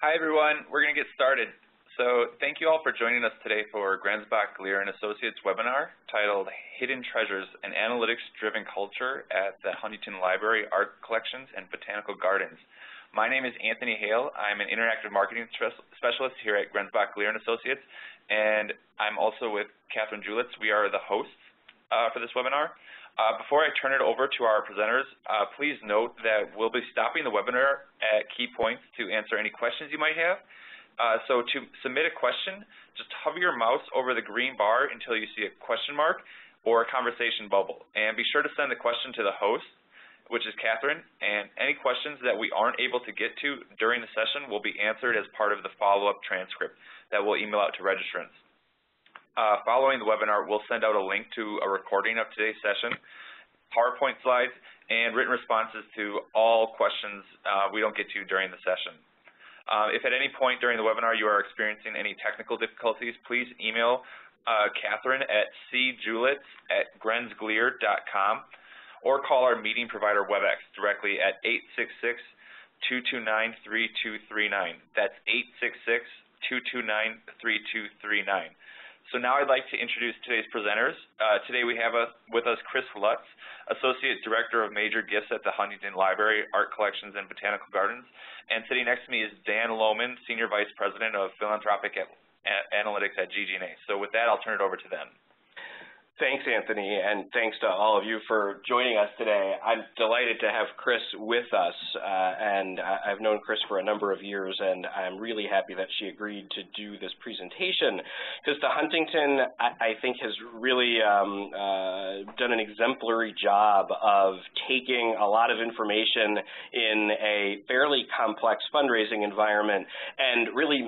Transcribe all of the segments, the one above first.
Hi, everyone. We're going to get started. So thank you all for joining us today for Grenzbach, Gleer & Associates webinar titled Hidden Treasures, an Analytics-Driven Culture at the Huntington Library, Art Collections, and Botanical Gardens. My name is Anthony Hale. I'm an Interactive Marketing Specialist here at Grenzbach, Gleer & Associates, and I'm also with Catherine Julitz. We are the hosts for this webinar. Before I turn it over to our presenters, please note that we'll be stopping the webinar at key points to answer any questions you might have. So to submit a question, just hover your mouse over the green bar until you see a question mark or a conversation bubble. And be sure to send the question to the host, which is Catherine, and any questions that we aren't able to get to during the session will be answered as part of the follow-up transcript that we'll email out to registrants. Following the webinar, we'll send out a link to a recording of today's session, PowerPoint slides, and written responses to all questions we don't get to during the session. If at any point during the webinar you are experiencing any technical difficulties, please email Catherine at cjulitz@grenzgleer.com or call our meeting provider WebEx directly at 866-229-3239. That's 866-229-3239. So now I'd like to introduce today's presenters. Today we have with us Chris Lutz, Associate Director of Major Gifts at the Huntington Library, Art Collections, and Botanical Gardens. And sitting next to me is Dan Lohman, Senior Vice President of Philanthropic Analytics at GG&A. So with that, I'll turn it over to them. Thanks, Anthony, and thanks to all of you for joining us today. I'm delighted to have Chris with us, and I've known Chris for a number of years, and I'm really happy that she agreed to do this presentation, because the Huntington, I think, has really done an exemplary job of taking a lot of information in a fairly complex fundraising environment and really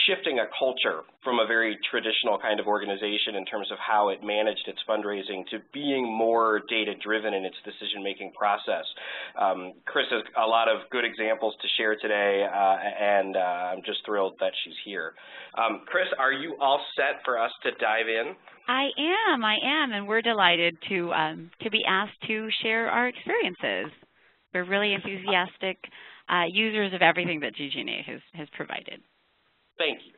shifting a culture from a very traditional kind of organization in terms of how it managed its fundraising to being more data-driven in its decision-making process. Chris has a lot of good examples to share today, and I'm just thrilled that she's here. Chris, are you all set for us to dive in? I am, and we're delighted to be asked to share our experiences. We're really enthusiastic users of everything that GG&A has provided. Thank you.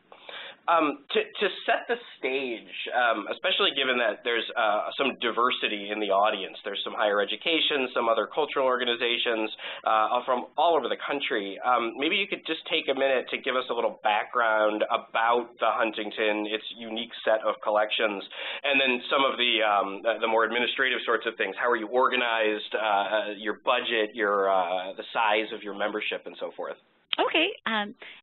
To set the stage, especially given that there's some diversity in the audience, there's some higher education, some other cultural organizations from all over the country, maybe you could just take a minute to give us a little background about the Huntington, its unique set of collections, and then some of the more administrative sorts of things. How are you organized, your budget, the size of your membership, and so forth? Okay,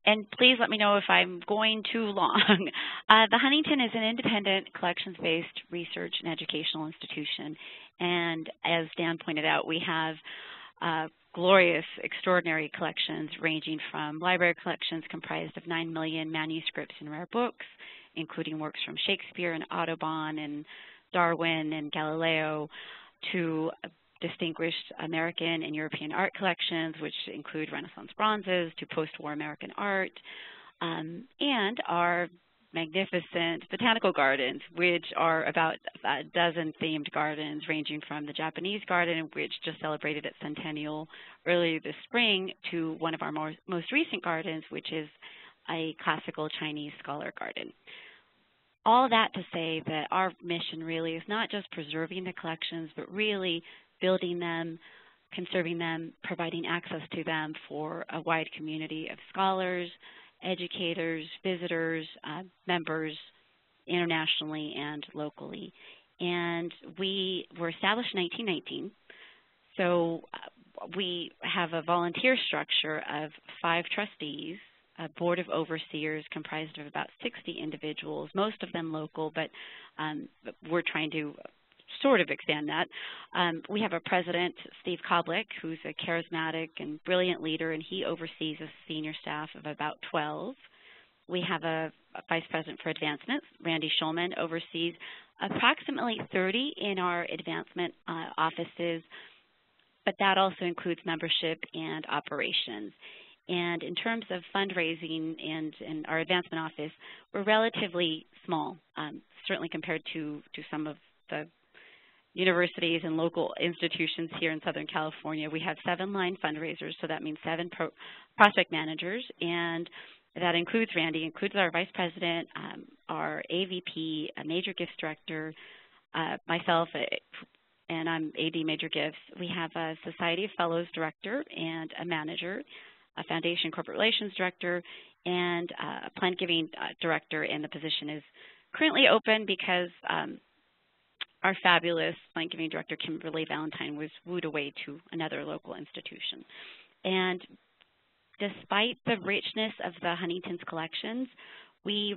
and please let me know if I'm going too long. The Huntington is an independent collections-based research and educational institution, and as Dan pointed out, we have glorious, extraordinary collections ranging from library collections comprised of 9 million manuscripts and rare books, including works from Shakespeare and Audubon and Darwin and Galileo, to distinguished American and European art collections, which include Renaissance bronzes, to post-war American art, and our magnificent botanical gardens, which are about a dozen themed gardens, ranging from the Japanese garden, which just celebrated its centennial earlier this spring, to one of our most recent gardens, which is a classical Chinese scholar garden. All that to say that our mission really is not just preserving the collections, but really building them, conserving them, providing access to them for a wide community of scholars, educators, visitors, members, internationally and locally. And we were established in 1919, so we have a volunteer structure of 5 trustees, a board of overseers comprised of about 60 individuals, most of them local, but we're trying to sort of expand that. We have a president, Steve Koblik, who's a charismatic and brilliant leader, and he oversees a senior staff of about 12. We have a vice president for advancement, Randy Schulman, oversees approximately 30 in our advancement offices, but that also includes membership and operations. And in terms of fundraising and in our advancement office, we're relatively small, certainly compared to some of the universities and local institutions here in Southern California. We have 7 line fundraisers, so that means 7 prospect managers, and that includes Randy, includes our vice president, our AVP, a major gifts director, myself, and I'm AD Major Gifts. We have a Society of Fellows director and a manager, a Foundation Corporate Relations director, and a Planned Giving director, and the position is currently open because our fabulous Planned Giving director, Kimberly Valentine, was wooed away to another local institution. And despite the richness of the Huntington's collections, we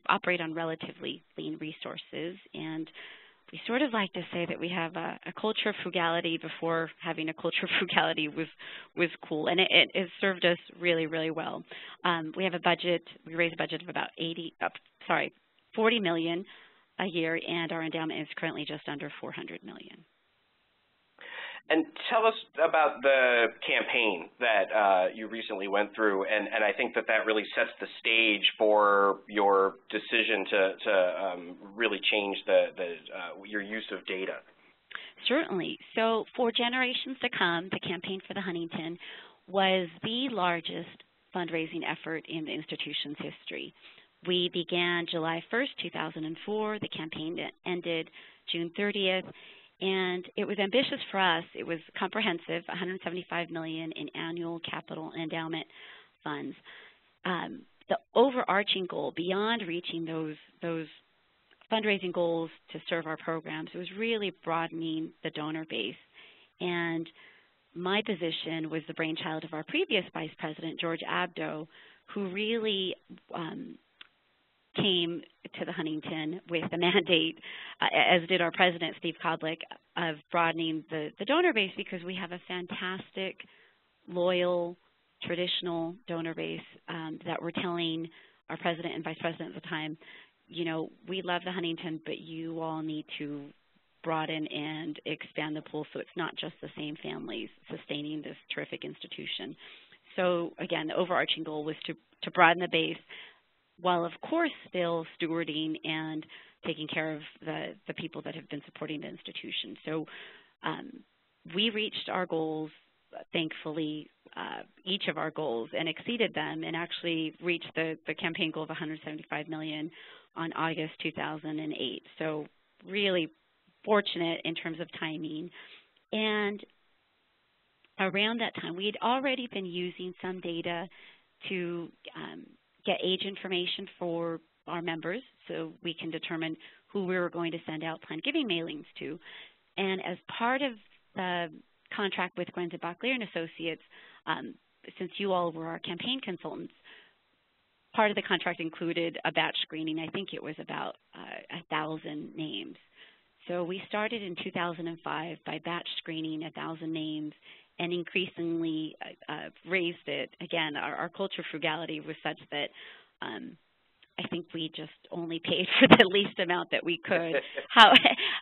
operate on relatively lean resources, and we sort of like to say that we have a culture of frugality before having a culture of frugality was cool, and it has served us really, really well. We have a budget, we raise a budget of about $40 million a year, and our endowment is currently just under $400 million. And tell us about the campaign that you recently went through, and I think that really sets the stage for your decision to really change your use of data. Certainly. So for generations to come, the Campaign for the Huntington was the largest fundraising effort in the institution's history. We began July 1st, 2004. The campaign ended June 30th. And it was ambitious for us. It was comprehensive, $175 million in annual capital and endowment funds. The overarching goal, beyond reaching those fundraising goals to serve our programs, it was really broadening the donor base. And my position was the brainchild of our previous vice president, George Abdo, who really came to the Huntington with the mandate, as did our president, Steve Kodlik, of broadening the donor base, because we have a fantastic, loyal, traditional donor base that we're telling our president and vice president at the time, you know, we love the Huntington, but you all need to broaden and expand the pool so it's not just the same families sustaining this terrific institution. So, again, the overarching goal was to broaden the base, while of course still stewarding and taking care of the people that have been supporting the institution. So we reached our goals, thankfully, each of our goals, and exceeded them, and actually reached the campaign goal of $175 million on August 2008. So really fortunate in terms of timing. And around that time, we had already been using some data to get age information for our members so we can determine who we were going to send out Planned Giving mailings to. And as part of the contract with Grenzebach Lear & Associates, since you all were our campaign consultants, part of the contract included a batch screening. I think it was about 1,000 names. So we started in 2005 by batch screening 1,000 names, and increasingly raised it. Again, our culture of frugality was such that I think we just only paid for the least amount that we could.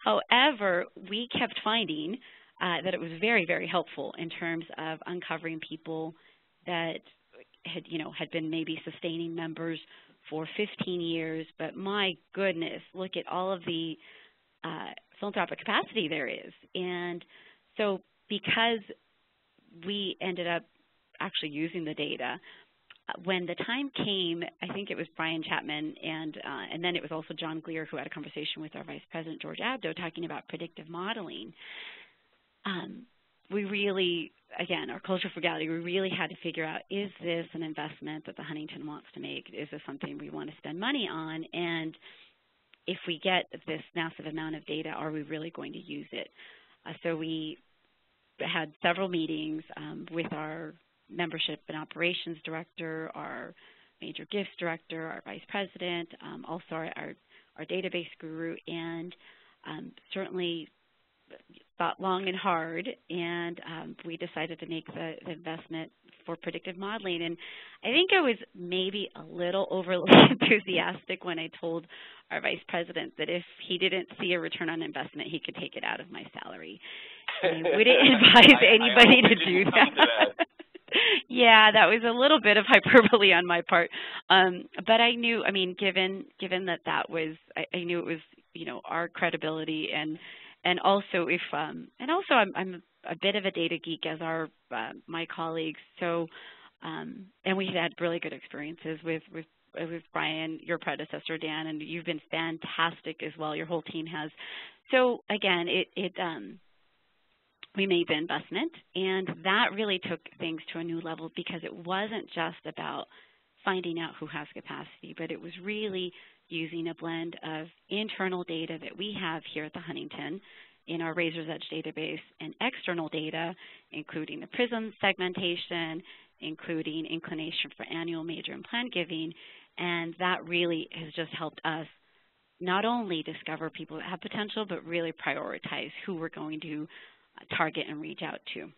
However, we kept finding that it was very, very helpful in terms of uncovering people that had been maybe sustaining members for 15 years, but my goodness, look at all of the philanthropic capacity there is. And so because we ended up actually using the data, when the time came, I think it was Brian Chapman and then it was also John Gleer who had a conversation with our Vice President, George Abdo, talking about predictive modeling. We really, again, our culture of frugality, we really had to figure out, is this an investment that the Huntington wants to make? Is this something we want to spend money on? And if we get this massive amount of data, are we really going to use it? So we had several meetings with our membership and operations director, our major gifts director, our vice president, also our database guru, and certainly thought long and hard, and we decided to make the investment for predictive modeling. And I think I was maybe a little overly enthusiastic when I told our vice president that if he didn't see a return on investment, he could take it out of my salary. And we didn't advise anybody to do that. Yeah, that was a little bit of hyperbole on my part. But I knew, I mean, given that was, I knew it was, our credibility and and also if and also I'm a bit of a data geek, as are my colleagues. So and we've had really good experiences with Brian, your predecessor, Dan, and you've been fantastic as well. Your whole team has. So again, we made the investment, and that really took things to a new level, because it wasn't just about finding out who has capacity, but it was really using a blend of internal data that we have here at the Huntington in our Razor's Edge database, and external data, including the PRISM segmentation, including inclination for annual, major, and plan giving. And that really has just helped us not only discover people that have potential, but really prioritize who we're going to target and reach out to.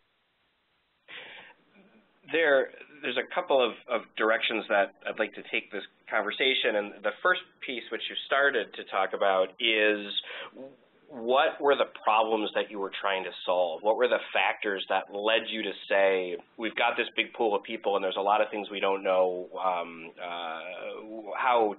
There's a couple of directions that I'd like to take this conversation, and the first piece, which you started to talk about, is what were the problems that you were trying to solve? What were the factors that led you to say, we've got this big pool of people and there's a lot of things we don't know how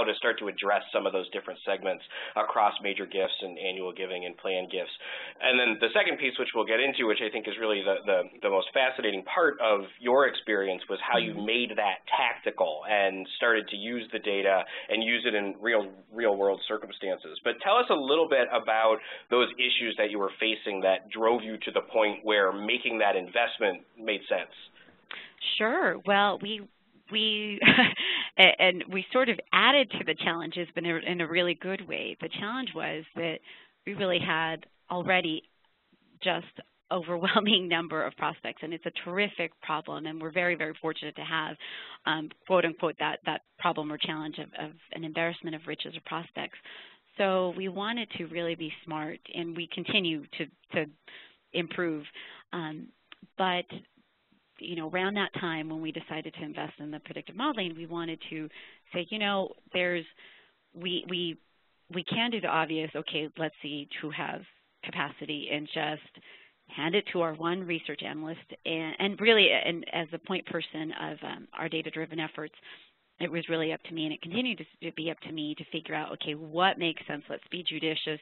to start to address some of those different segments across major gifts and annual giving and planned gifts? And then the second piece, which we'll get into, which I think is really the most fascinating part of your experience, was how you made that tactical and started to use the data and use it in real world circumstances. But tell us a little bit about those issues that you were facing that drove you to the point where making that investment made sense. Sure. Well, we and we sort of added to the challenges, but in a really good way. The challenge was that we really had already just overwhelming number of prospects, and it's a terrific problem, and we're very, very fortunate to have, quote unquote, that problem or challenge of an embarrassment of riches of prospects. So we wanted to really be smart, and we continue to improve. But you know, around that time when we decided to invest in the predictive modeling, we wanted to say, you know, we can do the obvious. Okay, let's see who has capacity, and just hand it to our one research analyst, and really, and as the point person of our data-driven efforts, it was really up to me, and it continued to be up to me to figure out, okay, what makes sense? Let's be judicious.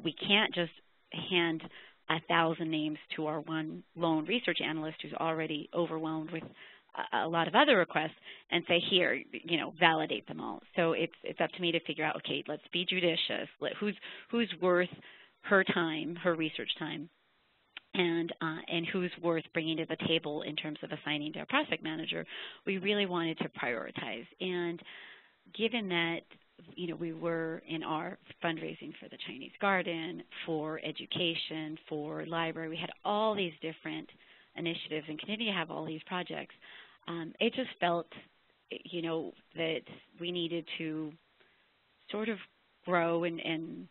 We can't just hand 1,000 names to our one lone research analyst who's already overwhelmed with a lot of other requests and say, here, you know, validate them all. So it's up to me to figure out, okay, let's be judicious. Who's worth her time, her research time, and who's worth bringing to the table in terms of assigning to a prospect manager. We really wanted to prioritize. And given that, you know, we were in our fundraising for the Chinese Garden, for education, for library, we had all these different initiatives and continue to have all these projects. It just felt, you know, that we needed to sort of grow and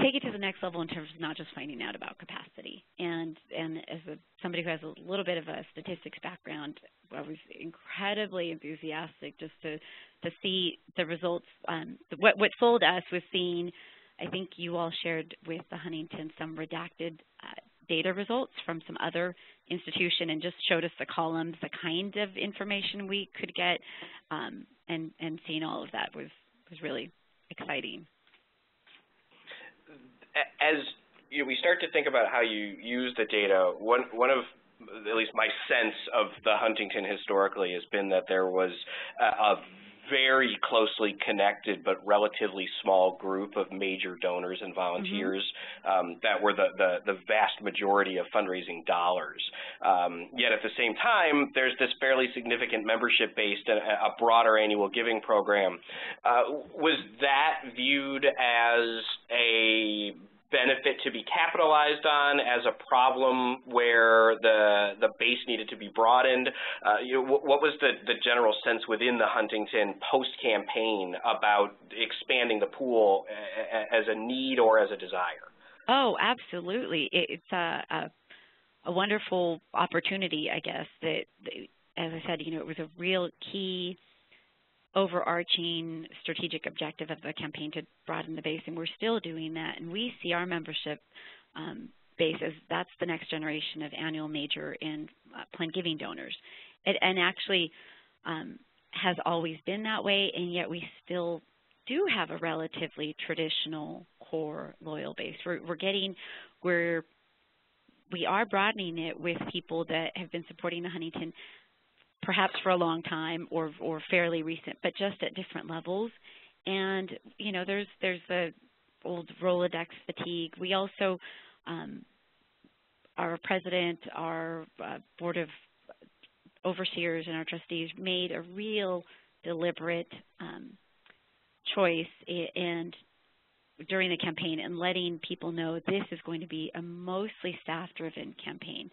take it to the next level in terms of not just finding out about capacity. And as somebody who has a little bit of a statistics background, I was incredibly enthusiastic just to see the results. What sold us was seeing, I think you all shared with the Huntington some redacted data results from some other institution, and just showed us the columns, the kind of information we could get, and seeing all of that was really exciting. As you know, we start to think about how you use the data, one of, at least my sense of the Huntington historically, has been that there was a very closely connected but relatively small group of major donors and volunteers that were the vast majority of fundraising dollars. Yet at the same time, there's this fairly significant membership-based and a broader annual giving program. Was that viewed as a benefit to be capitalized on, as a problem where the base needed to be broadened? You know, what was the general sense within the Huntington post-campaign about expanding the pool as a need or as a desire? Oh, absolutely. It's a wonderful opportunity, I guess, that, as I said, you know, it was a real key overarching strategic objective of the campaign to broaden the base, and we're still doing that. And we see our membership base as that's the next generation of annual, major, and planned giving donors. It actually has always been that way, and yet we still do have a relatively traditional core loyal base. We are broadening it with people that have been supporting the Huntington perhaps for a long time or fairly recent, but just at different levels. And, you know, there's the old Rolodex fatigue. We also, our president, our board of overseers and our trustees made a real deliberate choice and during the campaign and letting people know this is going to be a mostly staff-driven campaign.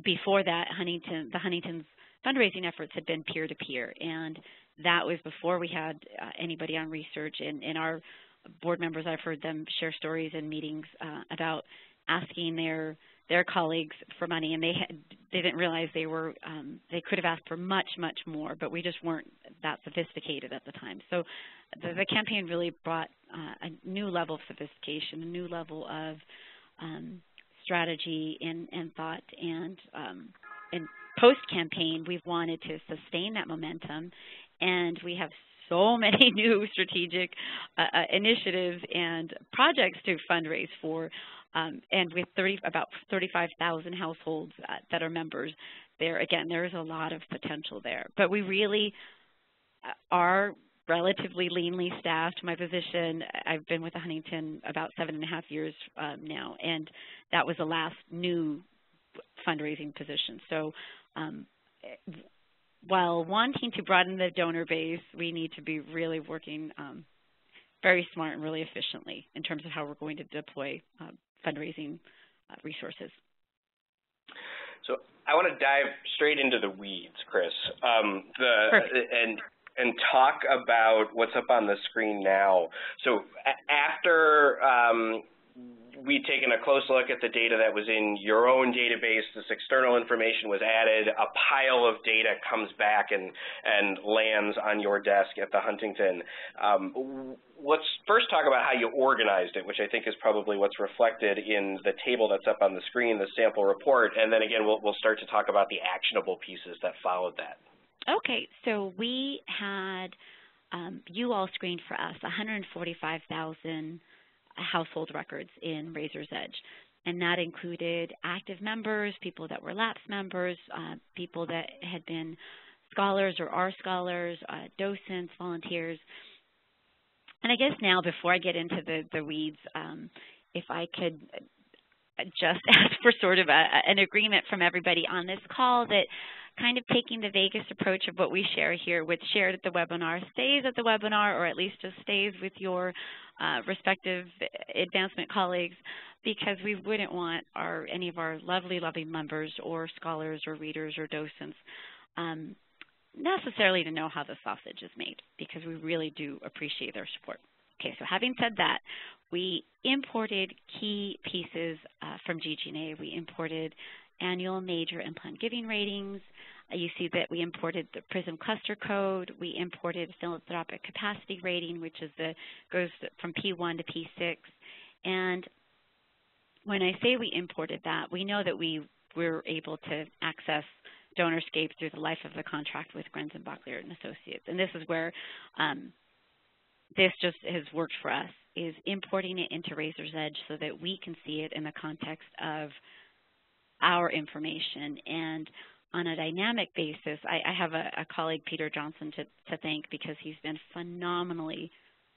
Before that, the Huntington's fundraising efforts had been peer-to-peer, and that was before we had anybody on research. And our board members, I've heard them share stories in meetings about asking their colleagues for money, and they didn't realize they could have asked for much, much more, but we just weren't that sophisticated at the time. So the campaign really brought a new level of sophistication, a new level of strategy and thought, and post-campaign, we've wanted to sustain that momentum, and we have so many new strategic initiatives and projects to fundraise for, and with about 35,000 households that are members there. Again, there is a lot of potential there, but we really are relatively leanly staffed. My position, I've been with the Huntington about 7.5 years now, and that was the last new fundraising position. So while wanting to broaden the donor base, we need to be really working very smart and really efficiently in terms of how we're going to deploy fundraising resources. So I want to dive straight into the weeds, Chris, and talk about what's up on the screen now. So after we'd taken a close look at the data that was in your own database, this external information was added, a pile of data comes back and lands on your desk at the Huntington. Let's first talk about how you organized it, which I think is probably what's reflected in the table that's up on the screen, the sample report, and then again we'll start to talk about the actionable pieces that followed that. Okay, so we had, you all screened for us 145,000 household records in Razor's Edge, and that included active members, people that were lapsed members, people that had been scholars or are scholars, docents, volunteers. And I guess now, before I get into the weeds, if I could just ask for sort of an agreement from everybody on this call that kind of taking the vaguest approach of what we share here, what's shared at the webinar stays at the webinar, or at least just stays with your respective advancement colleagues, because we wouldn't want any of our lovely members or scholars or readers or docents necessarily to know how the sausage is made, because we really do appreciate their support. Okay, so having said that, we imported key pieces from GG&A. We imported annual, major, and planned giving ratings. You see that we imported the PRISM cluster code. We imported philanthropic capacity rating, which is goes from P1 to P6. And when I say we imported that, we know that we were able to access DonorScape through the life of the contract with Grenzenbach, Lear & Associates. And this is where this just has worked for us, is importing it into Razor's Edge so that we can see it in the context of our information. And on a dynamic basis, I have a colleague, Peter Johnson, to thank, because he's been phenomenally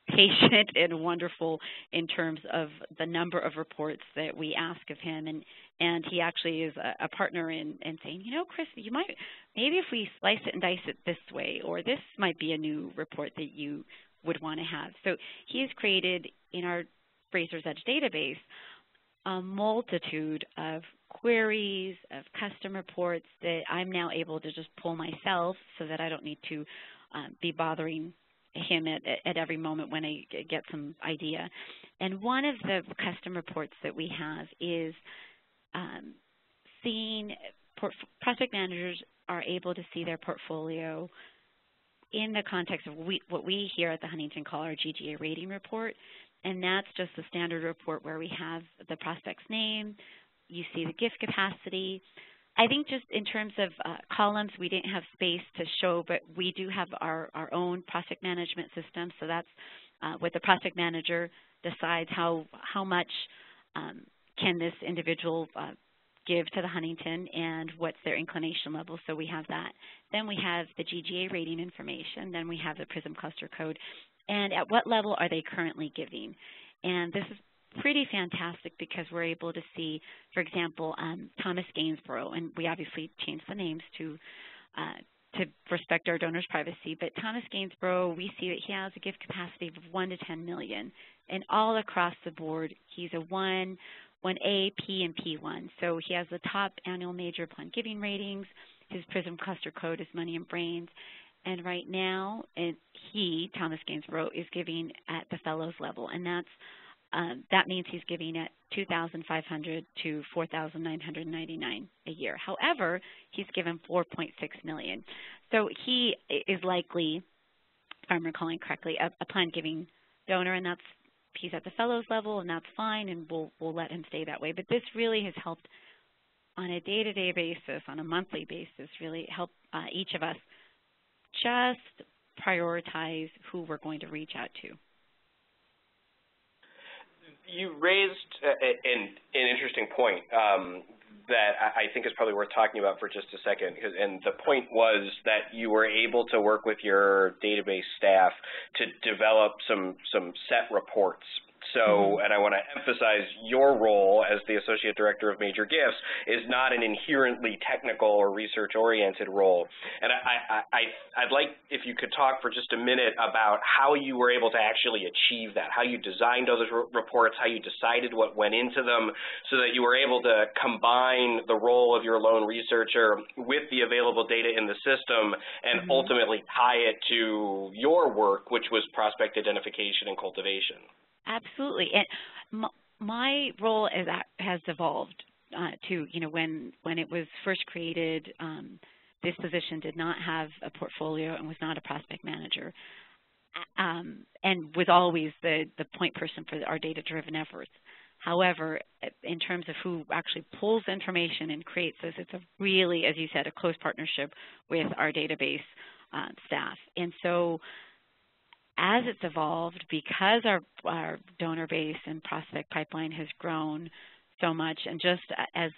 patient and wonderful in terms of the number of reports that we ask of him. And he actually is a partner in saying, you know, Chris, you might, maybe if we slice it and dice it this way, or this might be a new report that you would want to have. So he's created in our Razor's Edge database a multitude of queries, of custom reports that I'm now able to just pull myself, so that I don't need to be bothering him at every moment when I get some idea. And one of the custom reports that we have is seeing prospect managers are able to see their portfolio in the context of what we here at the Huntington call our GGA rating report. And that's just the standard report where we have the prospect's name, you see the gift capacity, I think just in terms of columns, we didn't have space to show, but we do have our own prospect management system. So that's what the prospect manager decides how much can this individual give to the Huntington and what's their inclination level. So we have that. Then we have the GGA rating information. Then we have the PRISM cluster code. And at what level are they currently giving? And this is pretty fantastic because we're able to see, for example, Thomas Gainsborough, and we obviously changed the names to respect our donors' privacy, but Thomas Gainsborough, we see that he has a gift capacity of 1 to 10 million, and all across the board, he's a 1, 1A, P, and P1. So he has the top annual major plan giving ratings. His PRISM cluster code is Money and Brains. And right now, Thomas Gainsborough, is giving at the fellows level, and that means he's giving at $2,500 to $4,999 a year. However, he's given $4.6 million. So he is likely, if I'm recalling correctly, a plan giving donor, and he's at the fellows level, and that's fine, and we'll let him stay that way. But this really has helped on a day-to-day basis, on a monthly basis, really help each of us just prioritize who we're going to reach out to. You raised an interesting point that I think is probably worth talking about for just a second. And the point was that you were able to work with your database staff to develop some set reports. So, and I want to emphasize your role as the Associate Director of Major Gifts is not an inherently technical or research-oriented role. And I'd like if you could talk for just a minute about how you were able to actually achieve that, how you designed those reports, how you decided what went into them, so that you were able to combine the role of your lone researcher with the available data in the system and ultimately tie it to your work, which was prospect identification and cultivation. Absolutely. And my role has evolved to, when it was first created, this position did not have a portfolio and was not a prospect manager, and was always the point person for our data-driven efforts. However, in terms of who actually pulls information and creates this, it's a really, as you said, a close partnership with our database staff. And so as it's evolved, because our donor base and prospect pipeline has grown so much, and just as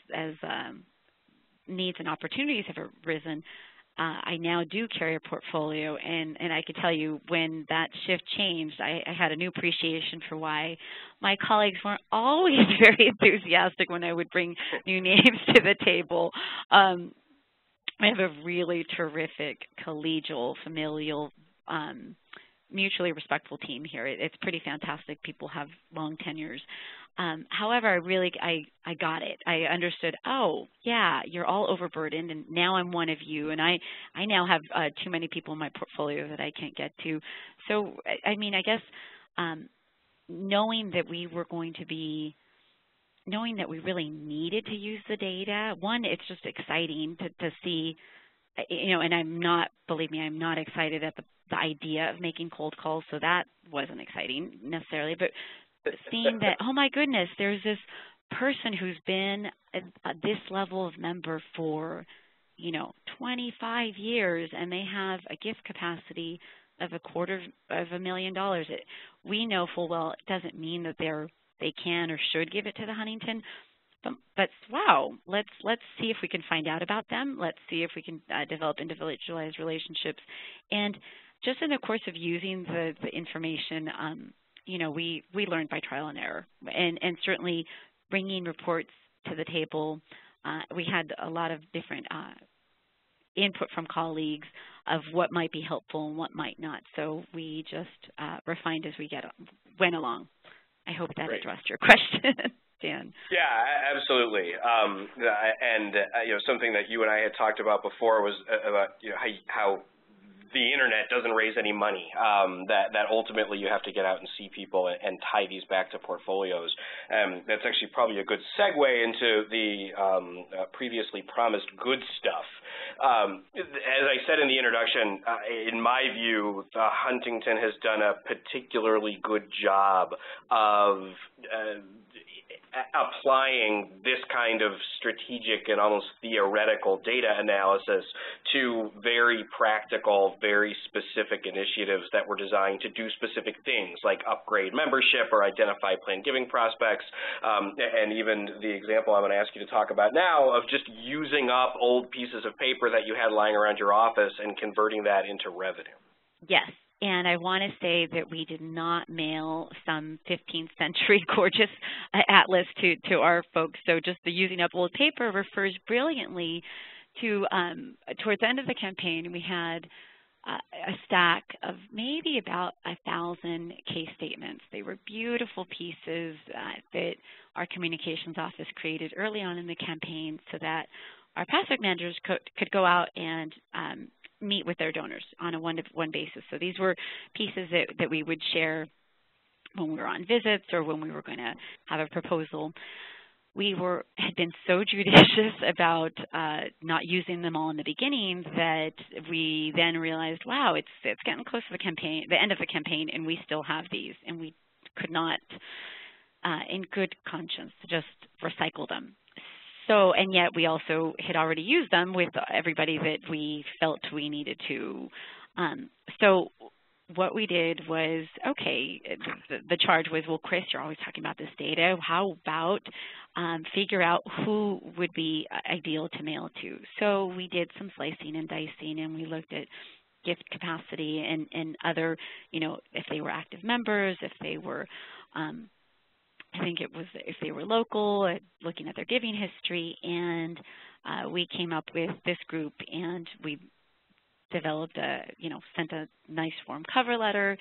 needs and opportunities have arisen, I now do carry a portfolio, and I could tell you when that shift changed, I had a new appreciation for why my colleagues weren't always very enthusiastic when I would bring new names to the table. I have a really terrific collegial, familial, mutually respectful team here. It's pretty fantastic. People have long tenures. However, I got it. I understood, oh, yeah, you're all overburdened, and now I'm one of you, and I now have too many people in my portfolio that I can't get to. So, I mean, I guess knowing that we really needed to use the data, one, it's just exciting to see, and believe me, I'm not excited at the idea of making cold calls, so that wasn't exciting necessarily, but seeing that, oh my goodness, there's this person who's been this level of member for, 25 years, and they have a gift capacity of $250,000. We know full well it doesn't mean that they can or should give it to the Huntington, but wow, let's see if we can find out about them. Let's see if we can develop individualized relationships. And just in the course of using the information, we learned by trial and error, and certainly bringing reports to the table. We had a lot of different input from colleagues of what might be helpful and what might not. So we just refined as we went along. I hope that addressed your question. Dan. Yeah, absolutely. And something that you and I had talked about before was about how the internet doesn't raise any money, that ultimately you have to get out and see people and tie these back to portfolios. That's actually probably a good segue into the previously promised good stuff. As I said in the introduction, in my view, Huntington has done a particularly good job of applying this kind of strategic and almost theoretical data analysis to very practical, very specific initiatives that were designed to do specific things like upgrade membership or identify planned giving prospects, and even the example I'm going to ask you to talk about now of just using up old pieces of paper that you had lying around your office and converting that into revenue. Yes. And I want to say that we did not mail some 15th century gorgeous atlas to our folks. So just the using up old paper refers brilliantly to towards the end of the campaign, we had a stack of maybe about 1,000 case statements. They were beautiful pieces that our communications office created early on in the campaign so that our prospect managers could go out and meet with their donors on a one-to-one basis. So these were pieces that we would share when we were on visits or when we were going to have a proposal. We had been so judicious about not using them all in the beginning that we then realized, wow, it's getting close to the end of the campaign, and we still have these, and we could not, in good conscience, just recycle them. So, and yet we also had already used them with everybody that we felt we needed to. So what we did was, okay, the charge was, well, Chris, you're always talking about this data. How about figure out who would be ideal to mail to? So we did some slicing and dicing, and we looked at gift capacity and other, if they were active members, if they were I think it was if they were local, looking at their giving history, and we came up with this group, and we developed sent a nice form cover letter,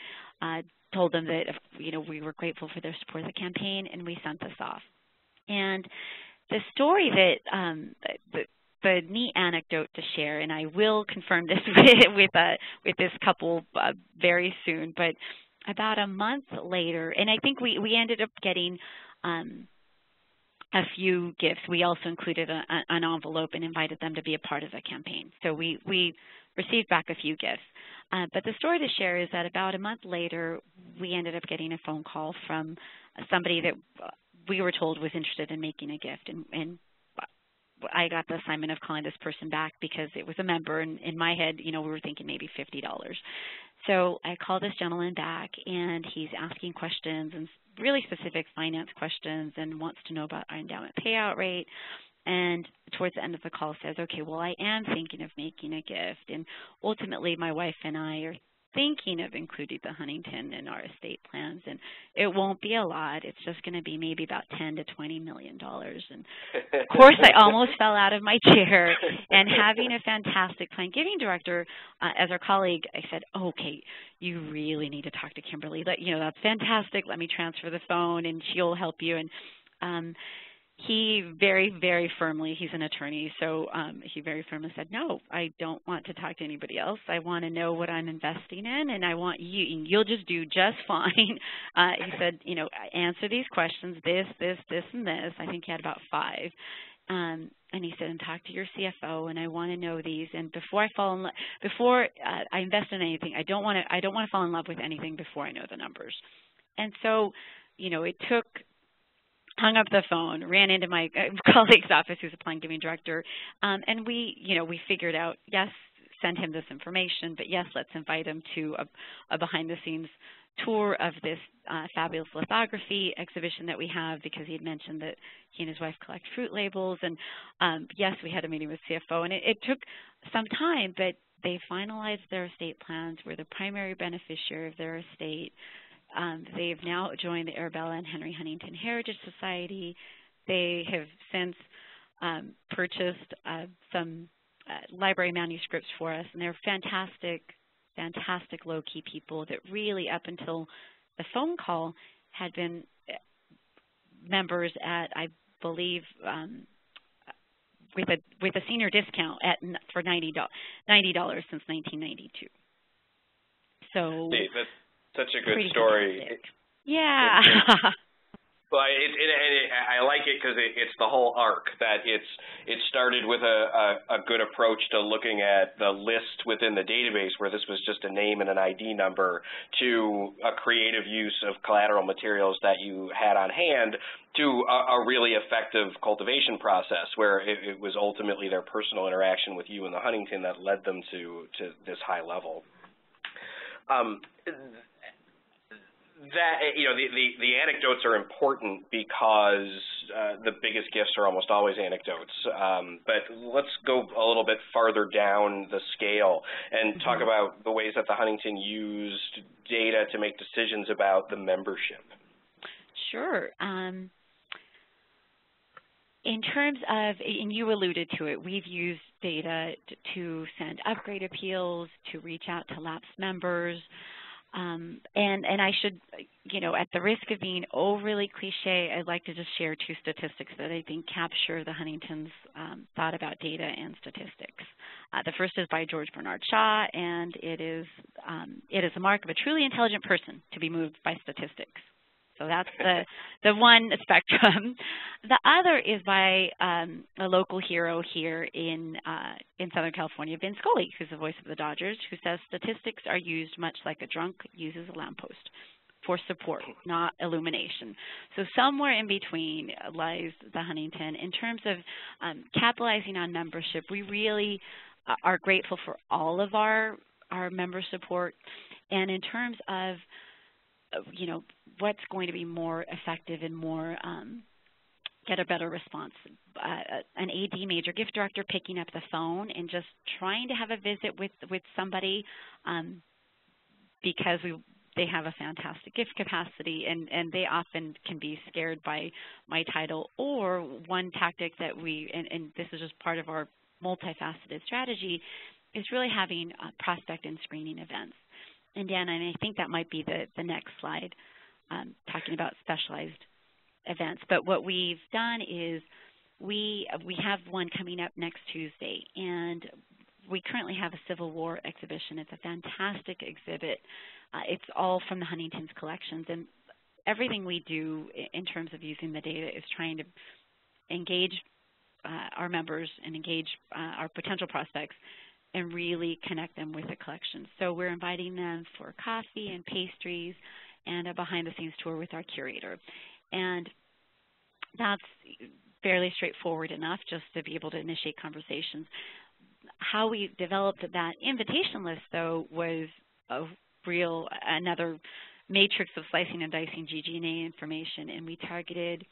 told them that, we were grateful for their support of the campaign, and we sent this off. And the story that, the neat anecdote to share, and I will confirm this with this couple very soon, but about a month later, and I think we ended up getting a few gifts. We also included an envelope and invited them to be a part of the campaign. So we received back a few gifts. But the story to share is that about a month later, we ended up getting a phone call from somebody that we were told was interested in making a gift. And I got the assignment of calling this person back because it was a member, and in my head, we were thinking maybe $50. So I called this gentleman back, and he's asking questions and really specific finance questions and wants to know about our endowment payout rate. And towards the end of the call says, okay, well, I am thinking of making a gift. And ultimately, my wife and I are thinking of including the Huntington in our estate plans, and it won't be a lot. It's just going to be maybe about $10 to $20 million. And of course, I almost fell out of my chair. And having a fantastic plan giving director as our colleague, I said, okay, you really need to talk to Kimberly. That's fantastic. Let me transfer the phone, and she'll help you. And he very, very firmly, he's an attorney, so he very firmly said, no, I don't want to talk to anybody else. I want to know what I'm investing in, and I want you, and you'll just do just fine. He said, answer these questions, this, and this. I think he had about 5. And he said, and talk to your CFO, and I want to know these. And before I invest in anything, I don't want to fall in love with anything before I know the numbers. And so, it took. Hung up the phone, ran into my colleague's office, who's a plan giving director, and we figured out, yes, send him this information, but yes, let's invite him to a behind-the-scenes tour of this fabulous lithography exhibition that we have, because he had mentioned that he and his wife collect fruit labels, and yes, we had a meeting with CFO, and it took some time, but they finalized their estate plans. We're the primary beneficiary of their estate. They've now joined the Arabella and Henry Huntington Heritage Society. They have since purchased some library manuscripts for us, and they're fantastic low-key people that really, up until the phone call, had been members at, I believe, with a senior discount for $90 since 1992. So that's such a good story. Yeah. Well, I like it because it's the whole arc, that it started with a good approach to looking at the list within the database, where this was just a name and an ID number, to a creative use of collateral materials that you had on hand, to a really effective cultivation process, where it was ultimately their personal interaction with you and the Huntington that led them to this high level. That, you know, the anecdotes are important because the biggest gifts are almost always anecdotes. But let's go a little bit farther down the scale and talk about the ways that the Huntington used data to make decisions about the membership. Sure. In terms of, and you alluded to it, we've used data to send upgrade appeals, to reach out to lapsed members. And I should, you know, at the risk of being overly cliche, I'd like to just share two statistics that I think capture the Huntington's thought about data and statistics. The first is by George Bernard Shaw, and it is a mark of a truly intelligent person to be moved by statistics. So that's the one spectrum. The other is by a local hero here in Southern California, Vin Scully, who's the voice of the Dodgers, who says statistics are used much like a drunk uses a lamppost, for support, not illumination. So somewhere in between lies the Huntington. In terms of capitalizing on membership, we really are grateful for all of our member support. And in terms of, you know, what's going to be more effective and more get a better response, an AD major gift director picking up the phone and just trying to have a visit with somebody because they have a fantastic gift capacity, and they often can be scared by my title. Or one tactic that and this is just part of our multifaceted strategy, is really having prospect and screening events. And Dan, and I think that might be the next slide, talking about specialized events. But what we've done is we have one coming up next Tuesday, and we currently have a Civil War exhibition. It's a fantastic exhibit. It's all from the Huntington's collections, and everything we do in terms of using the data is trying to engage our members and engage our potential prospects and really connect them with the collection. So we're inviting them for coffee and pastries and a behind-the-scenes tour with our curator. And that's fairly straightforward enough just to be able to initiate conversations. How we developed that invitation list, though, was another matrix of slicing and dicing GG&A information, and we targeted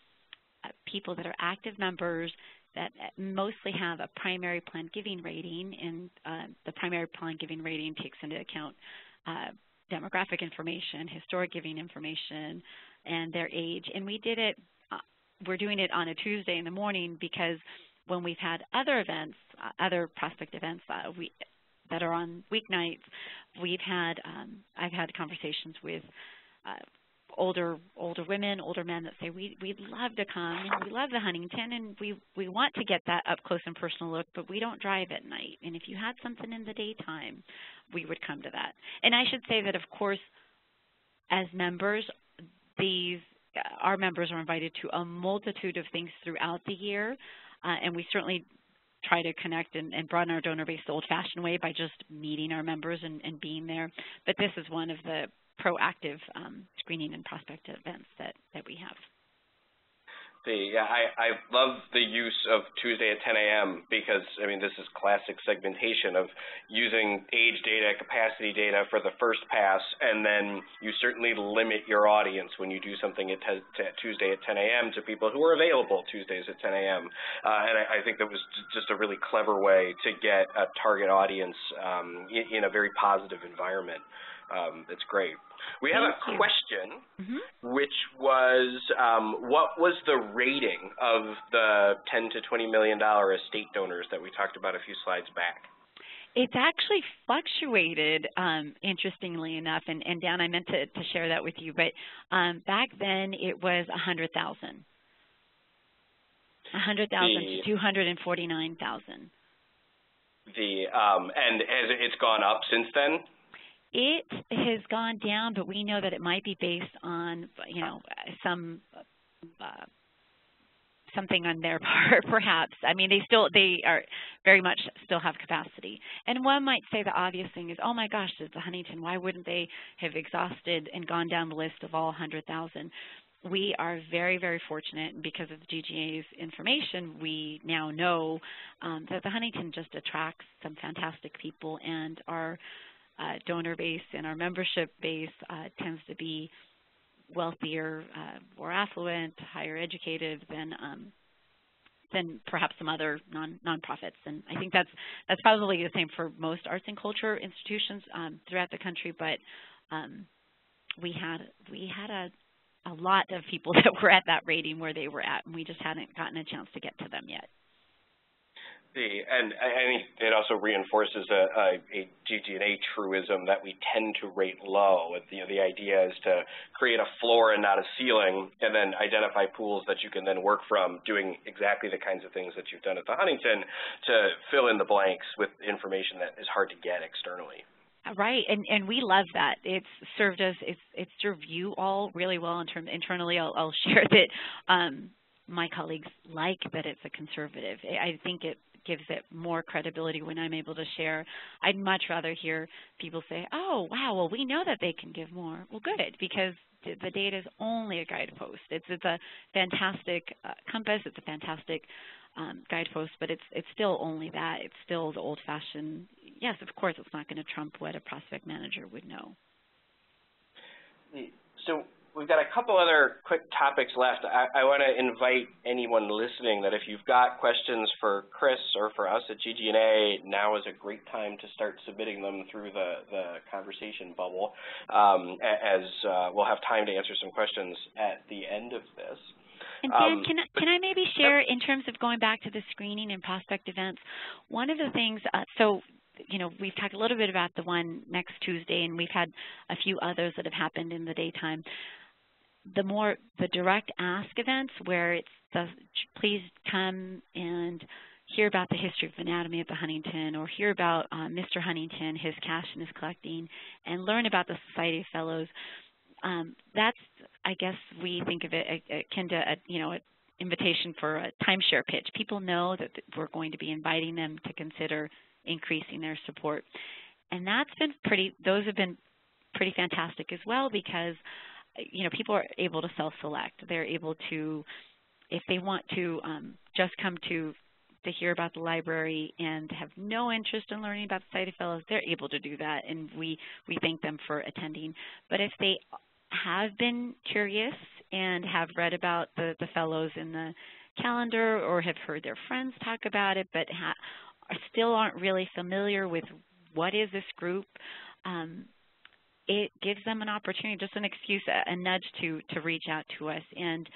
people that are active members that mostly have a primary plan giving rating, and the primary plan giving rating takes into account demographic information, historic giving information, and their age. And we did it, we're doing it on a Tuesday in the morning because when we've had other events, other prospect events that are on weeknights, I've had conversations with older women, older men that say, we'd love to come, and we love the Huntington, and we want to get that up close and personal look, but we don't drive at night. And if you had something in the daytime, we would come to that. And I should say that, of course, as members, our members are invited to a multitude of things throughout the year, and we certainly try to connect and broaden our donor base the old-fashioned way by just meeting our members and being there. But this is one of the proactive screening and prospect events that we have. I love the use of Tuesday at 10 a.m. because, I mean, this is classic segmentation of using age data, capacity data for the first pass, and then you certainly limit your audience when you do something at Tuesday at 10 a.m. to people who are available Tuesdays at 10 a.m. And I think that was just a really clever way to get a target audience in a very positive environment. It's great. We have a question, which was, what was the rating of the $10 to $20 million estate donors that we talked about a few slides back? It's actually fluctuated, interestingly enough, and Dan, I meant to share that with you, but back then it was 100,000. 100,000 to 249,000. And has it's gone up since then? It has gone down, but we know that it might be based on, something on their part, perhaps. I mean, they are very much still have capacity. And one might say the obvious thing is, oh my gosh, there's the Huntington. Why wouldn't they have exhausted and gone down the list of all 100,000? We are very, very fortunate, because of the GGA's information, we now know that the Huntington just attracts some fantastic people, and our donor base and our membership base tends to be wealthier, more affluent, higher educated than perhaps some other nonprofits. And I think that's probably the same for most arts and culture institutions throughout the country. But we had a lot of people that were at that rating where they were at, and we just hadn't gotten a chance to get to them yet. And I think it also reinforces a GG&A truism that we tend to rate low. The idea is to create a floor and not a ceiling, and then identify pools that you can then work from, doing exactly the kinds of things that you've done at the Huntington to fill in the blanks with information that is hard to get externally. Right, and we love that. It's served us. It's served you all really well internally. I'll share that my colleagues like that it's a conservative. I think it gives it more credibility when I'm able to share. I'd much rather hear people say, oh, wow, well, we know that they can give more. Well, good, because the data is only a guidepost. It's a fantastic compass. It's a fantastic guidepost, but it's still only that. It's still the old-fashioned, yes, of course, it's not going to trump what a prospect manager would know. So we've got a couple other quick topics left. I want to invite anyone listening that if you've got questions for Chris or for us at GG&A, now is a great time to start submitting them through the conversation bubble, as we'll have time to answer some questions at the end of this. And Dan, can I maybe share, in terms of going back to the screening and prospect events, one of the things, we've talked a little bit about the one next Tuesday, and we've had a few others that have happened in the daytime. The direct ask events, where it's please come and hear about the history of anatomy of the Huntington, or hear about Mr. Huntington, his cash and his collecting, and learn about the Society of Fellows. That's, I guess, we think of it akin to an invitation for a timeshare pitch. People know that we're going to be inviting them to consider increasing their support, and those have been pretty fantastic as well, because people are able to self-select. They're able to, if they want to just come to hear about the library and have no interest in learning about the Society of Fellows, they're able to do that, and we thank them for attending. But if they have been curious and have read about the Fellows in the calendar, or have heard their friends talk about it, but still aren't really familiar with what is this group, it gives them an opportunity, just an excuse, a nudge to reach out to us. And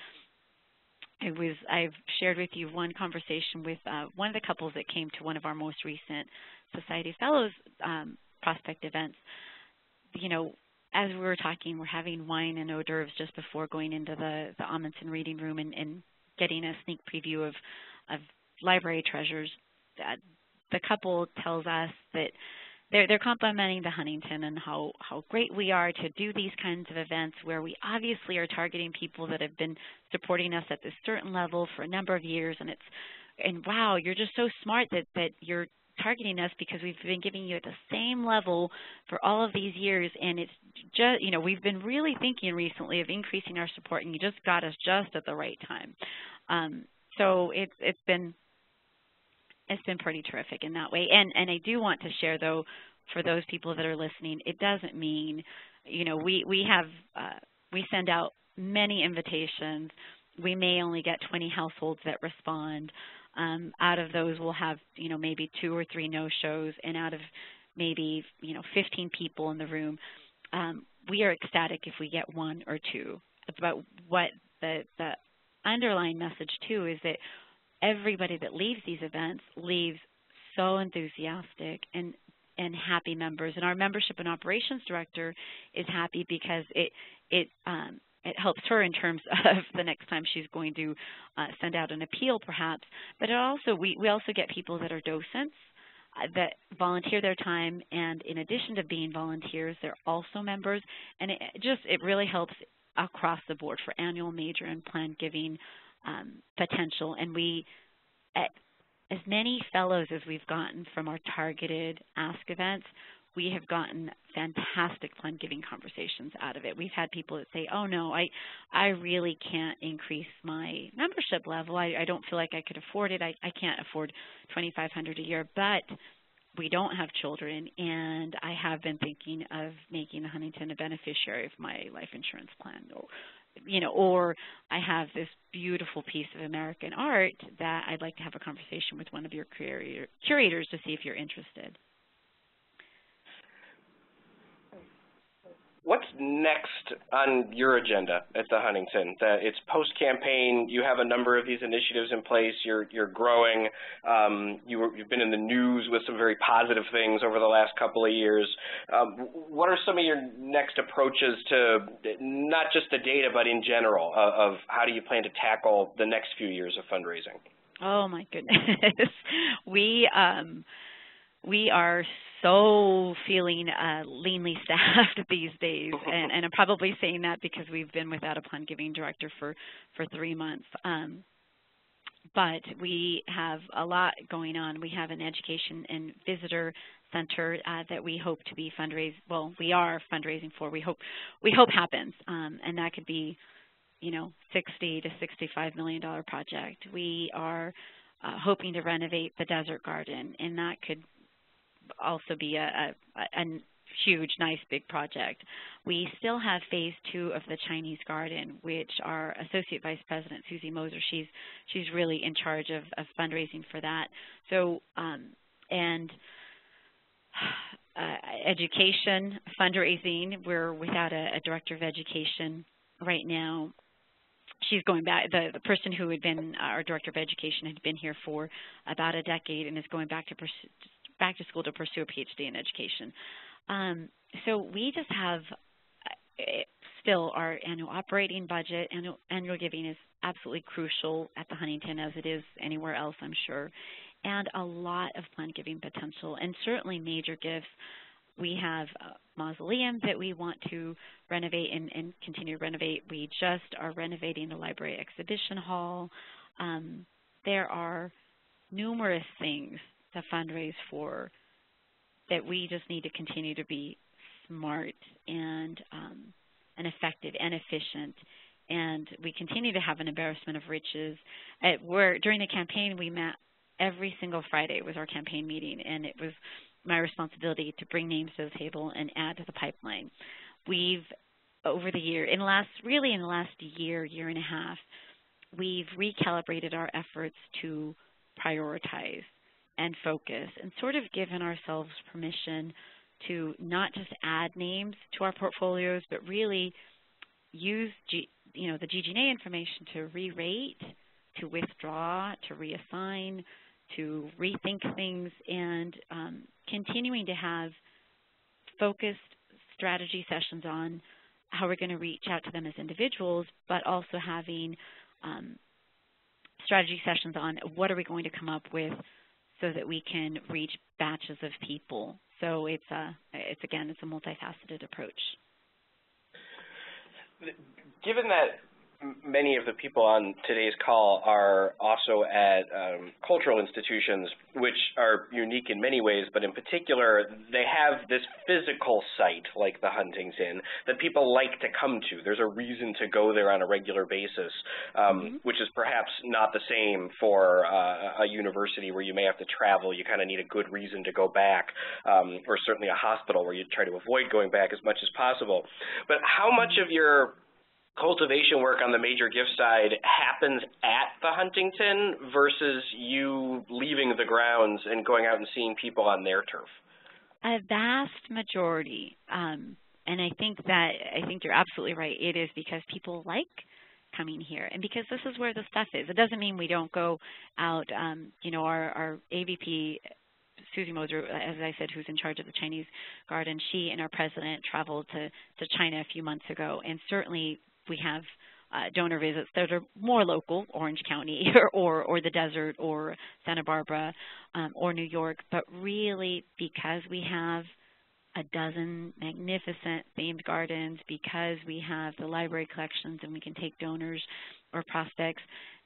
I've shared with you one conversation with one of the couples that came to one of our most recent Society of Fellows prospect events. As we were talking, we're having wine and hors d'oeuvres just before going into the Amundsen reading room and getting a sneak preview of library treasures. The couple tells us that they're complimenting the Huntington and how great we are to do these kinds of events, where we obviously are targeting people that have been supporting us at this certain level for a number of years, and wow, you're just so smart that you're targeting us, because we've been giving you at the same level for all of these years, and it's just, we've been really thinking recently of increasing our support, and you just got us just at the right time. So it's been pretty terrific in that way. And I do want to share, though, for those people that are listening, it doesn't mean, we send out many invitations. We may only get 20 households that respond. Out of those, we'll have, maybe 2 or 3 no-shows, and out of maybe, 15 people in the room, we are ecstatic if we get 1 or 2. But what the underlying message, too, is that everybody that leaves these events leaves so enthusiastic and happy members. And our membership and operations director is happy, because it helps her in terms of the next time she's going to send out an appeal, perhaps. But we also get people that are docents that volunteer their time, and in addition to being volunteers, they're also members, and it really helps across the board for annual, major, and planned giving potential. And we, as many fellows as we've gotten from our targeted Ask events, we have gotten fantastic planned giving conversations out of it. We've had people that say, oh no, I really can't increase my membership level. I don't feel like I could afford it. I can't afford $2,500 a year, but we don't have children, and I have been thinking of making the Huntington a beneficiary of my life insurance plan. Or I have this beautiful piece of American art that I'd like to have a conversation with one of your curators to see if you're interested. What's next on your agenda at the Huntington? It's post-campaign. You have a number of these initiatives in place. You're growing. You've been in the news with some very positive things over the last couple of years. What are some of your next approaches to not just the data, but in general, of how do you plan to tackle the next few years of fundraising? Oh, my goodness. We are so feeling leanly staffed these days, and I'm probably saying that because we've been without a planned giving director for 3 months. But we have a lot going on. We have an education and visitor center that we hope to be we are fundraising for. We hope happens, and that could be, $60 to $65 million project. We are hoping to renovate the desert garden, and that could also be a huge, nice, big project. We still have phase 2 of the Chinese garden, which our Associate Vice President, Susie Moser, she's really in charge of fundraising for that. So, and education, fundraising, we're without a director of education right now. She's going back, the person who had been our director of education had been here for about a decade and is going back to school to pursue a PhD in education. So we just have still our annual operating budget. Annual giving is absolutely crucial at the Huntington, as it is anywhere else, I'm sure, and a lot of planned giving potential, and certainly major gifts. We have a mausoleum that we want to renovate and continue to renovate. We just are renovating the library exhibition hall. There are numerous things to fundraise for that we just need to continue to be smart and effective and efficient. And we continue to have an embarrassment of riches. During the campaign, we met every single Friday. It was our campaign meeting, and it was my responsibility to bring names to the table and add to the pipeline. We've, over the year, in the last year and a half, we've recalibrated our efforts to prioritize and focus, and sort of given ourselves permission to not just add names to our portfolios, but really use the GGNA information to re-rate, to withdraw, to reassign, to rethink things, and continuing to have focused strategy sessions on how we're going to reach out to them as individuals, but also having strategy sessions on what are we going to come up with so that we can reach batches of people. So it's a multifaceted approach. Given that many of the people on today's call are also at cultural institutions, which are unique in many ways, but in particular, they have this physical site like the Huntington that people like to come to. There's a reason to go there on a regular basis, which is perhaps not the same for a university where you may have to travel. You kind of need a good reason to go back, or certainly a hospital where you try to avoid going back as much as possible. But how much of your cultivation work on the major gift side happens at the Huntington versus you leaving the grounds and going out and seeing people on their turf? A vast majority, and I think you're absolutely right. It is because people like coming here, and because this is where the stuff is. It doesn't mean we don't go out. Our AVP, Susie Moser, as I said, who's in charge of the Chinese garden, she and our president traveled to China a few months ago, and certainly we have donor visits that are more local, Orange County or the desert or Santa Barbara or New York, but really because we have a dozen magnificent themed gardens, because we have the library collections and we can take donors or prospects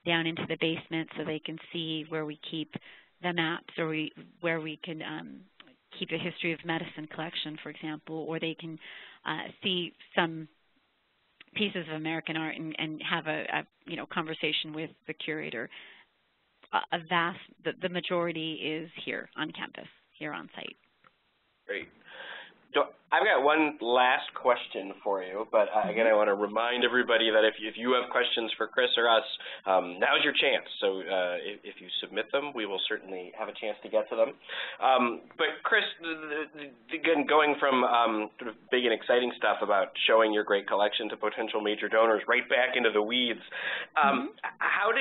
down into the basement so they can see where we keep the maps or where we can keep a history of medicine collection, for example, or they can see some pieces of American art and have a conversation with the curator. The majority is here on campus, here on site. Great. So I've got one last question for you, but again, I want to remind everybody that if you have questions for Chris or us, now's your chance. So if you submit them, we will certainly have a chance to get to them. But Chris, again, going from sort of big and exciting stuff about showing your great collection to potential major donors right back into the weeds, how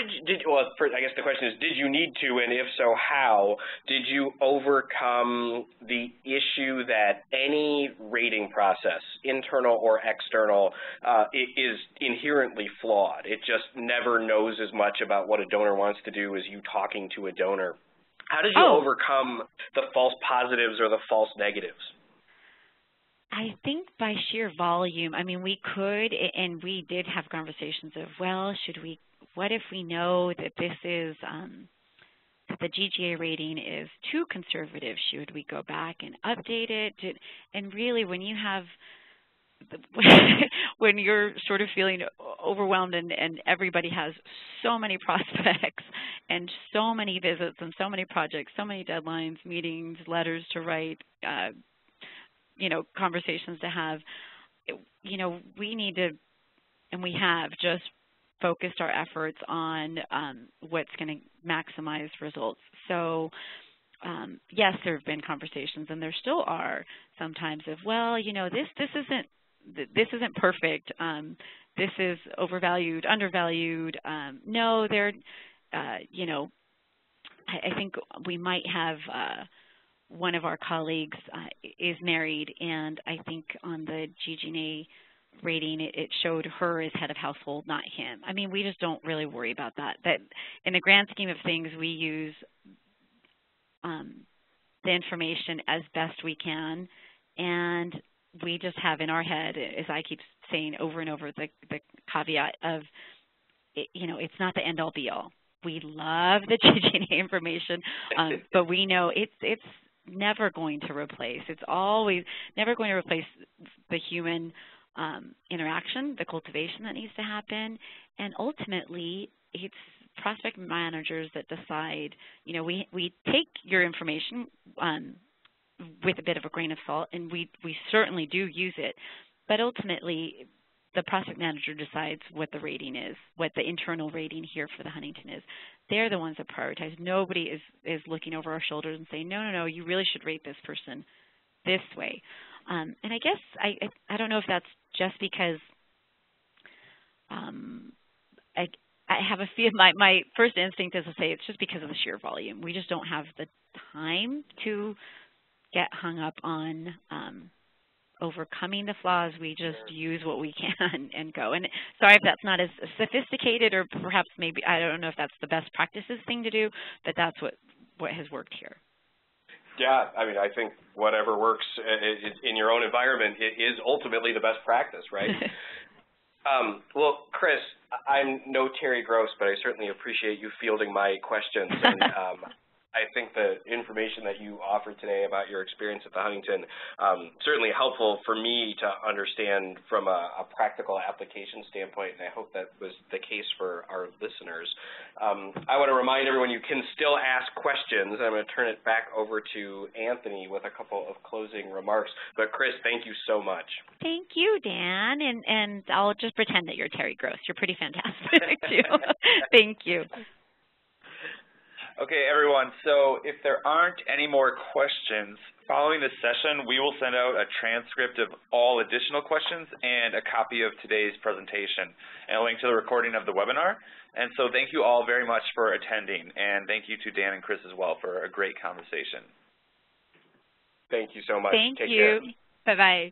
well, first, I guess the question is, did you need to, and if so, how did you overcome the issue that any rating process, internal or external, is inherently flawed? It just never knows as much about what a donor wants to do as you talking to a donor. How did you overcome the false positives or the false negatives? I think by sheer volume. I mean, we could, and we did have conversations of, well, what if we know that this is that the GGA rating is too conservative? Should we go back and update it? And really, when you have, when you're sort of feeling overwhelmed and everybody has so many prospects and so many visits and so many projects, so many deadlines, meetings, letters to write, conversations to have, we need to, and we have just focused our efforts on what's going to maximize results. So yes, there have been conversations, and there still are sometimes of, well, this isn't perfect. This is overvalued, undervalued. No, I think we might have one of our colleagues is married, and I think on the GGA rating, it showed her as head of household, not him. I mean, we just don't really worry about that. That in the grand scheme of things, we use the information as best we can, and we just have in our head, as I keep saying over and over, the caveat of, it's not the end-all be-all. We love the GGA information, but we know it's never going to replace. It's always never going to replace the human interaction, the cultivation that needs to happen, and ultimately it's prospect managers that decide. We take your information with a bit of a grain of salt, and we certainly do use it, but ultimately the prospect manager decides what the rating is, what the internal rating here for the Huntington is. They're the ones that prioritize. Nobody is looking over our shoulders and saying, no, you really should rate this person this way. And I guess I don't know if that's just because I have a feel. My first instinct is to say it's just because of the sheer volume. We just don't have the time to get hung up on overcoming the flaws. We just use what we can and go. And sorry if that's not as sophisticated, or perhaps maybe, I don't know if that's the best practices thing to do, but that's what has worked here. Yeah, I mean, I think whatever works in your own environment is ultimately the best practice, right? Well, Chris, I'm no Terry Gross, but I certainly appreciate you fielding my questions. And I think the information that you offered today about your experience at the Huntington certainly helpful for me to understand from a practical application standpoint, and I hope that was the case for our listeners. I want to remind everyone you can still ask questions. I'm going to turn it back over to Anthony with a couple of closing remarks. But Chris, thank you so much. Thank you, Dan, and I'll just pretend that you're Terry Gross. You're pretty fantastic, too. Thank you. Okay, everyone, so if there aren't any more questions, following this session, we will send out a transcript of all additional questions and a copy of today's presentation and a link to the recording of the webinar. And so thank you all very much for attending, and thank you to Dan and Chris as well for a great conversation. Thank you so much. Thank you. Bye-bye.